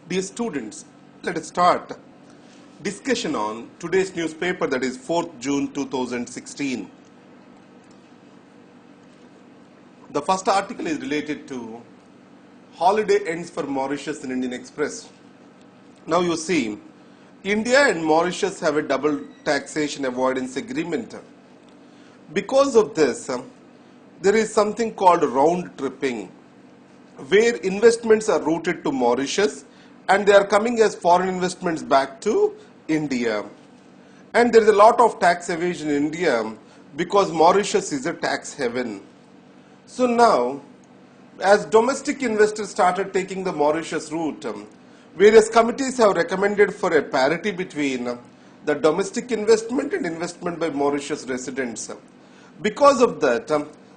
Dear students, let us start discussion on today's newspaper, that is 4th June 2016. The first article is related to holiday ends for Mauritius in Indian Express. Now you see, India and Mauritius have a double taxation avoidance agreement. Because of this, there is something called round tripping, where investments are routed to Mauritius and they are coming as foreign investments back to India. And there is a lot of tax evasion in India because Mauritius is a tax haven. So now, as domestic investors started taking the Mauritius route, various committees have recommended for a parity between the domestic investment and investment by Mauritius residents. Because of that,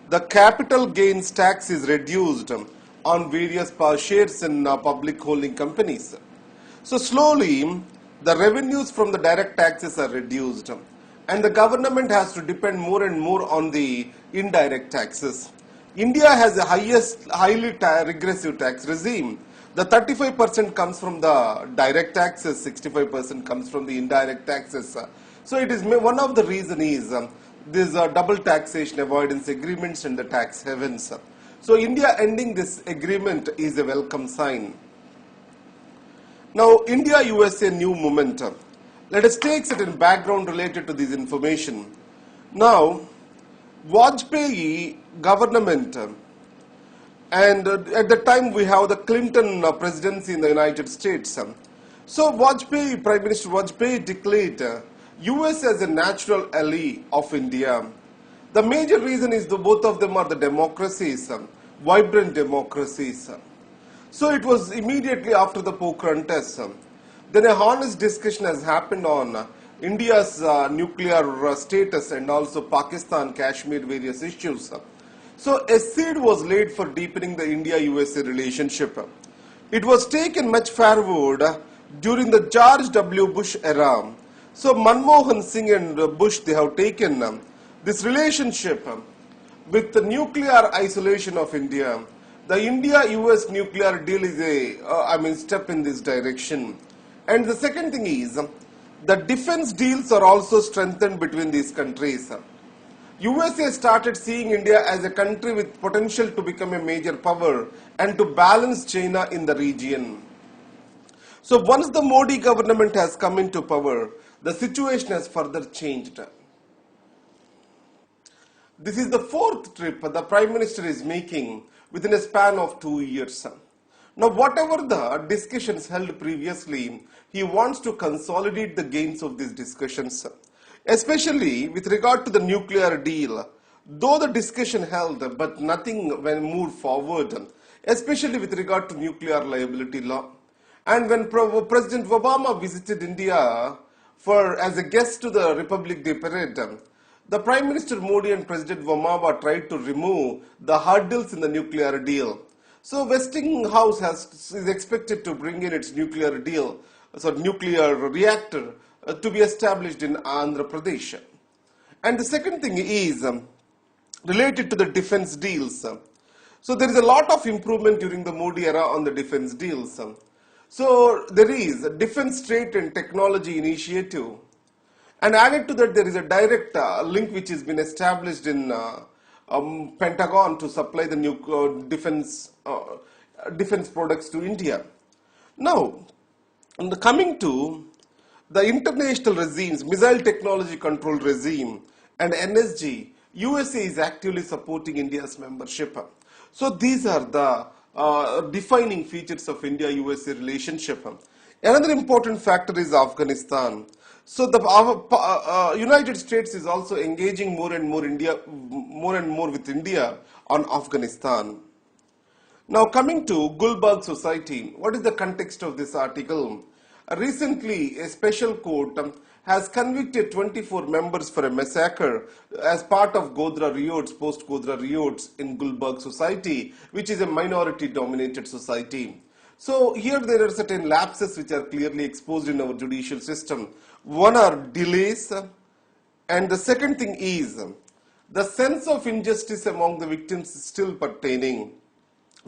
the capital gains tax is reduced on various shares in public holding companies. So slowly, the revenues from the direct taxes are reduced and the government has to depend more and more on the indirect taxes. India has the highly regressive tax regime. The 35% comes from the direct taxes, 65% comes from the indirect taxes. So it is one of the reasons is these double taxation avoidance agreements and the tax havens. So India ending this agreement is a welcome sign. Now India-USA new momentum. Let us take certain background related to this information. Now Vajpayee government, and at the time we have the Clinton presidency in the United States. So Vajpayee, Prime Minister Vajpayee declared US as a natural ally of India. The major reason is both of them are the democracies, vibrant democracies. So it was immediately after the Pokhran test. Then a honest discussion has happened on India's nuclear status and also Pakistan, Kashmir, various issues. So a seed was laid for deepening the India-USA relationship. It was taken much forward during the George W. Bush era. So Manmohan Singh and Bush, they have taken this relationship with the nuclear isolation of India. The India-US nuclear deal is a step in this direction. And the second thing is, the defense deals are also strengthened between these countries. USA started seeing India as a country with potential to become a major power and to balance China in the region. So once the Modi government has come into power, the situation has further changed. This is the fourth trip the Prime Minister is making within a span of 2 years. Now, whatever the discussions held previously, he wants to consolidate the gains of these discussions, especially with regard to the nuclear deal. Though the discussion held, but nothing when moved forward, especially with regard to nuclear liability law. And when President Obama visited India as a guest to the Republic Day parade, the Prime Minister Modi and President Obama tried to remove the hurdles in the nuclear deal. So Westinghouse is expected to bring in its nuclear reactor to be established in Andhra Pradesh. And the second thing is related to the defense deals. So there is a lot of improvement during the Modi era on the defense deals. So there is a defense trade and technology initiative. And added to that, there is a direct link which has been established in Pentagon to supply the defense products to India. Now, coming to the international regimes, missile technology control regime and NSG, USA is actively supporting India's membership. So these are the defining features of India-USA relationship. Another important factor is Afghanistan. So the United States is also engaging more and more with India on Afghanistan. Now coming to Gulbarg Society, what is the context of this article? Recently, a special court has convicted 24 members for a massacre as part of Godhra riots, post-Godhra riots in Gulbarg Society, which is a minority-dominated society. So here there are certain lapses which are clearly exposed in our judicial system. One are delays, and the second thing is the sense of injustice among the victims is still pertaining.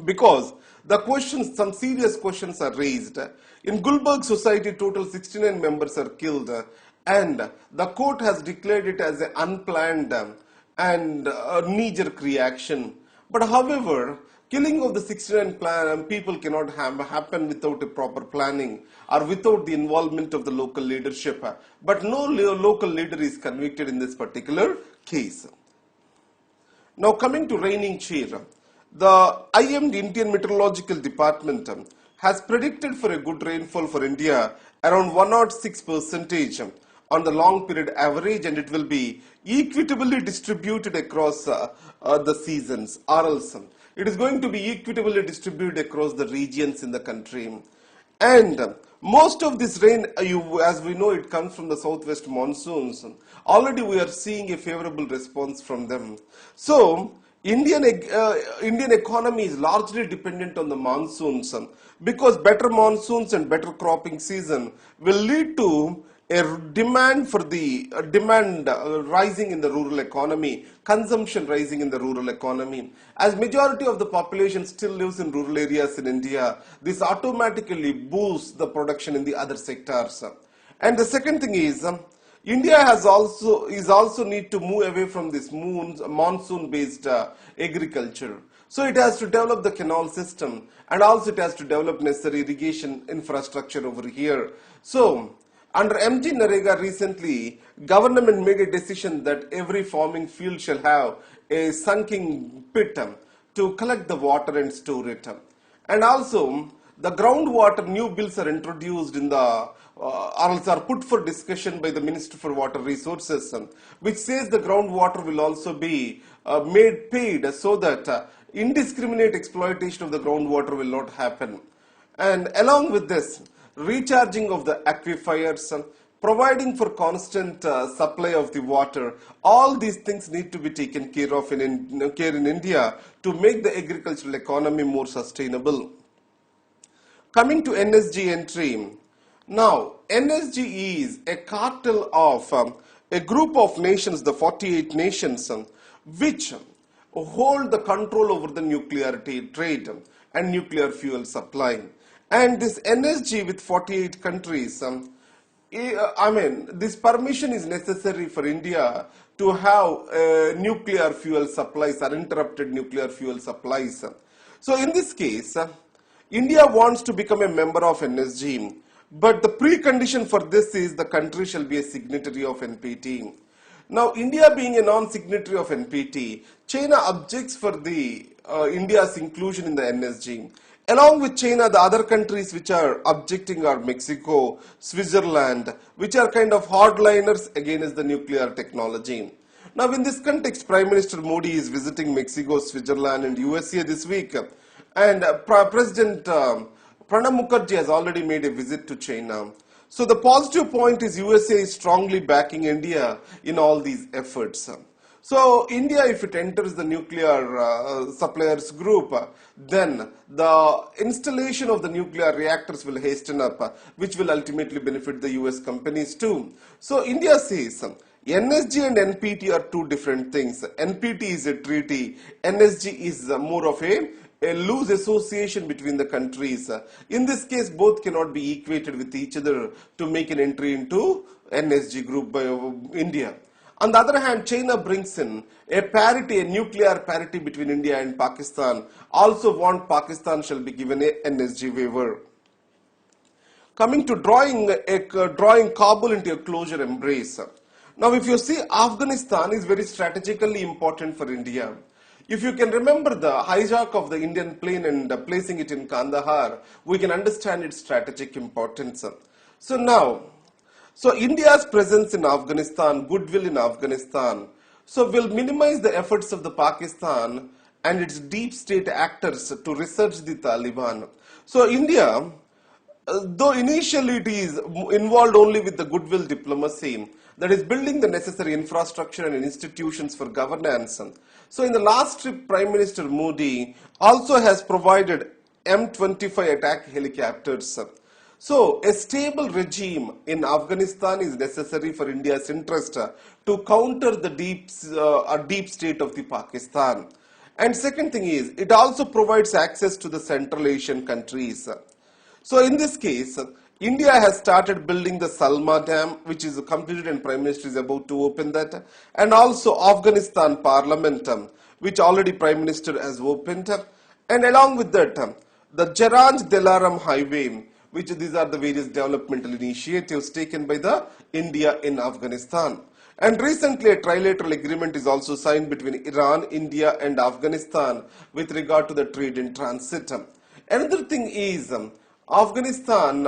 because the questions, some serious questions are raised. In Gulberg society, total 69 members are killed, and the court has declared it as an unplanned and knee-jerk reaction. But however, killing of the 69 people cannot happen without a proper planning or without the involvement of the local leadership. But no local leader is convicted in this particular case. Now coming to raining chair, the IMD Indian Meteorological Department has predicted for a good rainfall for India around 106 percentage on the long period average, and it will be equitably distributed across the seasons, or else it is going to be equitably distributed across the regions in the country. And most of this rain, as we know, it comes from the southwest monsoons. Already we are seeing a favorable response from them. So, Indian economy is largely dependent on the monsoons, because better monsoons and better cropping season will lead to a demand for the demand rising in the rural economy, consumption rising in the rural economy. As majority of the population still lives in rural areas in India, this automatically boosts the production in the other sectors. And the second thing is, India is also need to move away from this monsoon based agriculture. So it has to develop the canal system, and also it has to develop necessary irrigation infrastructure over here. So under MG Narega recently, government made a decision that every farming field shall have a sunken pit to collect the water and store it. And also, the groundwater new bills are introduced in the are put for discussion by the Minister for Water Resources, which says the groundwater will also be made paid so that indiscriminate exploitation of the groundwater will not happen. And along with this, recharging of the aquifers, providing for constant supply of the water, all these things need to be taken care of in India to make the agricultural economy more sustainable. Coming to NSG entry, now NSG is a cartel of a group of nations, the 48 nations, which hold the control over the nuclear trade and nuclear fuel supply. And this NSG with 48 countries, this permission is necessary for India to have nuclear fuel supplies, or interrupted nuclear fuel supplies. So in this case, India wants to become a member of NSG, but the precondition for this is the country shall be a signatory of NPT. Now, India being a non-signatory of NPT, China objects for the India's inclusion in the NSG. Along with China, the other countries which are objecting are Mexico, Switzerland, which are kind of hardliners against the nuclear technology. Now, in this context, Prime Minister Modi is visiting Mexico, Switzerland, and USA this week, and President Pranab Mukherjee has already made a visit to China. So the positive point is USA is strongly backing India in all these efforts. So India, if it enters the nuclear suppliers group, then the installation of the nuclear reactors will hasten up, which will ultimately benefit the US companies too. So India says NSG and NPT are two different things. NPT is a treaty. NSG is more of a loose association between the countries. In this case, both cannot be equated with each other to make an entry into NSG group by India. On the other hand, China brings in a parity, a nuclear parity between India and Pakistan. Also want Pakistan shall be given a NSG waiver. Coming to drawing Kabul into a closer embrace. Now, if you see, Afghanistan is very strategically important for India. If you can remember the hijack of the Indian plane and placing it in Kandahar, we can understand its strategic importance. So India's presence in Afghanistan, goodwill in Afghanistan, so will minimize the efforts of the Pakistan and its deep state actors to research the Taliban. So India, though initially it is involved only with the goodwill diplomacy, that is building the necessary infrastructure and institutions for governance. So in the last trip, Prime Minister Modi also has provided M25 attack helicopters. So a stable regime in Afghanistan is necessary for India's interest to counter the deep state of the Pakistan. And second thing is, it also provides access to the Central Asian countries. So in this case, India has started building the Salma Dam, which is completed and Prime Minister is about to open that. And also Afghanistan Parliament, which already Prime Minister has opened. And along with that, the Jaranj-Dilaram Highway, which these are the various developmental initiatives taken by the India in Afghanistan. And recently a trilateral agreement is also signed between Iran, India and Afghanistan with regard to the trade in transit. Another thing is Afghanistan,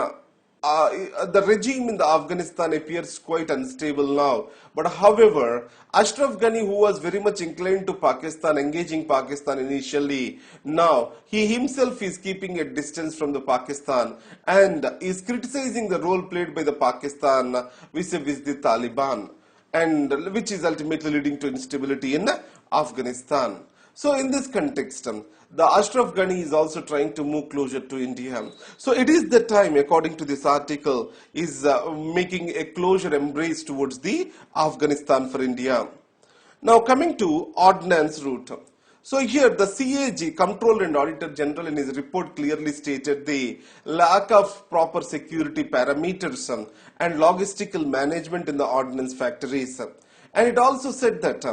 the regime in the Afghanistan appears quite unstable now. But however, Ashraf Ghani, who was very much inclined to Pakistan, engaging Pakistan initially, now he himself is keeping a distance from the Pakistan and is criticizing the role played by the Pakistan vis-a-vis the Taliban, and which is ultimately leading to instability in Afghanistan. So in this context, the Ashraf Ghani is also trying to move closer to India. So it is the time, according to this article, is making a closer embrace towards the Afghanistan for India. Now coming to ordnance route. So here the CAG, Comptroller and Auditor General, in his report clearly stated the lack of proper security parameters and logistical management in the ordnance factories. And it also said that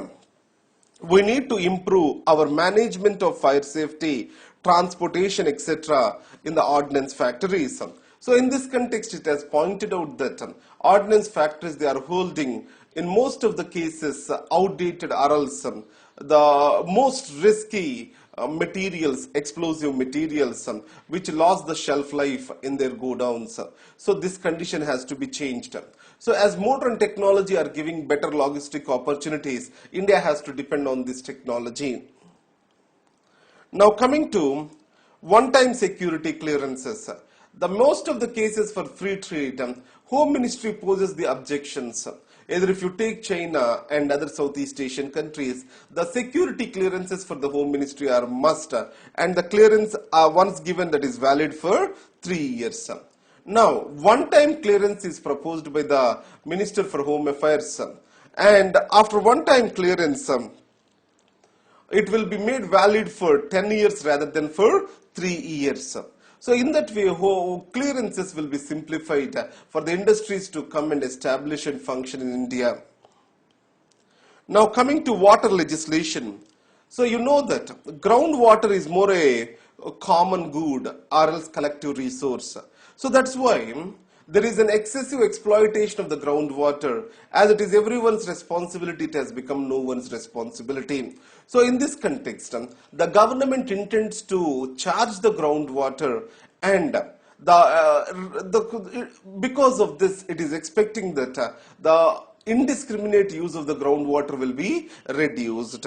we need to improve our management of fire safety, transportation, etc. in the ordnance factories. So in this context, it has pointed out that ordnance factories, they are holding, in most of the cases, outdated or else the most risky materials, explosive materials, which lost the shelf life in their godowns. So this condition has to be changed. So as modern technology are giving better logistic opportunities, India has to depend on this technology. Now coming to one-time security clearances. The most of the cases for free trade, Home Ministry poses the objections. Either if you take China and other Southeast Asian countries, the security clearances for the Home Ministry are must, and the clearance are once given that is valid for 3 years. Now, one-time clearance is proposed by the Minister for Home Affairs, and after one-time clearance, it will be made valid for 10 years rather than for 3 years. So in that way, clearances will be simplified for the industries to come and establish and function in India. Now coming to water legislation. So you know that groundwater is more a common good or else collective resource. So that's why there is an excessive exploitation of the groundwater. As it is everyone's responsibility, it has become no one's responsibility. So in this context, the government intends to charge the groundwater, and because of this, it is expecting that the indiscriminate use of the groundwater will be reduced.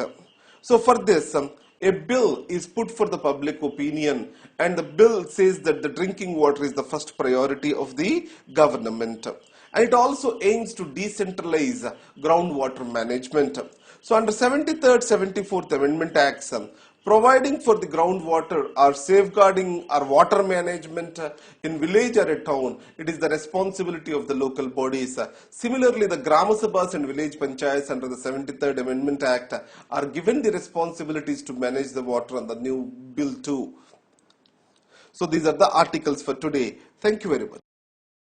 So for this, a bill is put for the public opinion, and the bill says that the drinking water is the first priority of the government. And it also aims to decentralize groundwater management. So under 73rd, 74th Amendment Acts, providing for the groundwater or safeguarding or water management in village or a town, it is the responsibility of the local bodies. Similarly, the Grama Sabhas and village panchayats under the 73rd Amendment Act are given the responsibilities to manage the water on the new bill too. So these are the articles for today. Thank you very much.